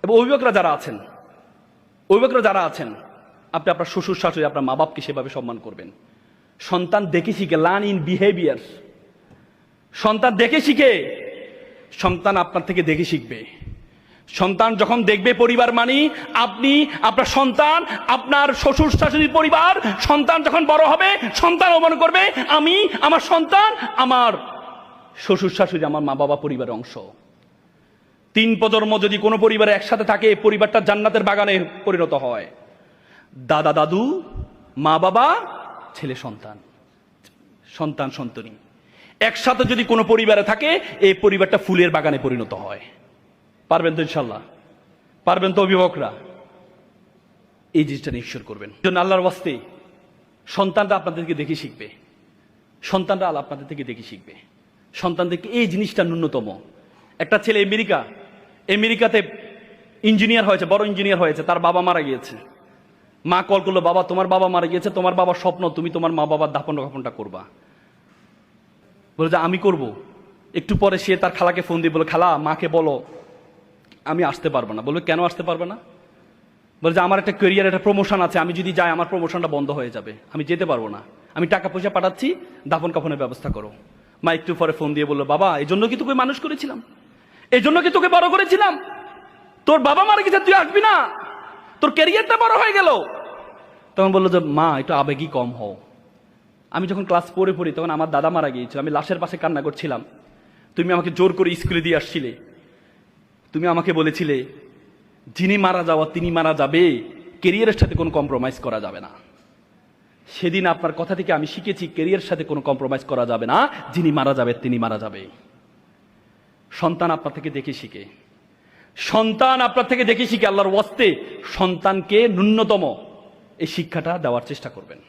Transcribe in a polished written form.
এবং অভিভাবকরা যারা আছেন আপনি আপনার শ্বশুর শাশুড়ি আপনার মা বাপকে সেভাবে সম্মান করবেন। সন্তান দেখে শিখে, লার্ন ইন বিহেভিয়ার। সন্তান দেখে শিখে, সন্তান আপনার থেকে দেখে শিখবে। সন্তান যখন দেখবে পরিবার মানি আপনি, আপনার সন্তান, আপনার শ্বশুর শাশুড়ির পরিবার, সন্তান যখন বড় হবে সন্তান মনে করবে আমি, আমার সন্তান, আমার শ্বশুর শাশুড়ি আমার মা বাবা পরিবারের অংশ। 3 প্রজন্ম যদি কোনো পরিবারে একসাথে থাকে পরিবারটা জান্নাতের বাগানে পরিণত হয়। দাদা দাদু, মা বাবা, ছেলে সন্তান, সন্তান সন্ততি একসাথে যদি কোনো পরিবারে থাকে এই পরিবারটা ফুলের বাগানে পরিণত হয়। পারবেন তো ইনশাল্লাহ? পারবেন তো অভিভাবকরা? এই জিনিসটা নিশ্চয় করবেন। জন্য আল্লাহর ওয়াস্তে সন্তানরা আপনাদেরকে দেখে শিখবে। সন্তানরা আপনাদের থেকে দেখে শিখবে। সন্তানদেরকে এই জিনিসটা ন্যূনতম। একটা ছেলে আমেরিকাতে ইঞ্জিনিয়ার হয়েছে, বড় ইঞ্জিনিয়ার হয়েছে, তার বাবা মারা গিয়েছে। মা কল করলো, বাবা তোমার বাবা মারা গিয়েছে, তোমার বাবার স্বপ্ন তুমি তোমার মা বাবার দাফনটা করবা। বলে যে আমি করব। একটু পরে সে তার খালাকে ফোন দিয়ে বলে, খালা মাকে বলো আমি আসতে পারবো না। বলবে কেন আসতে পারবে না? বলে যে আমার একটা ক্যারিয়ার, একটা প্রমোশন আছে, আমি যদি যাই আমার প্রমোশনটা বন্ধ হয়ে যাবে, আমি যেতে পারবো না, আমি টাকা পয়সা পাঠাচ্ছি, দাফন কাফনের ব্যবস্থা করো। মা একটু পরে ফোন দিয়ে বললো, বাবা এই জন্য কি তোকে মানুষ করেছিলাম, এই জন্য কি তোকে বড় করেছিলাম, তোর বাবা মারা গেছে তুই আসবি না, তোর ক্যারিয়ারটা বড় হয়ে গেল। তখন বললো যে মা একটু আবেগী কম হও। আমি যখন ক্লাস 4-এ পড়ি তখন আমার দাদা মারা গিয়েছিল, আমি লাশের পাশে কান্না করছিলাম, তুমি আমাকে জোর করে স্কুলে দিয়ে আসছিলে, তুমি আমাকে বলেছিলে যিনি মারা যাওয়া তিনি মারা যাবে, ক্যারিয়ারের সাথে কোনো কম্প্রোমাইজ করা যাবে না। সেদিন আপনার কথা থেকে আমি শিখেছি ক্যারিয়ারের সাথে কোনো কম্প্রোমাইজ করা যাবে না, যিনি মারা যাবে তিনি মারা যাবে। সন্তান আপনার থেকে দেখে শিখে, সন্তান আপনার থেকে দেখে শিখে। আল্লাহর ওয়াস্তে সন্তানকে ন্যূনতম এই শিক্ষাটা দেওয়ার চেষ্টা করবেন।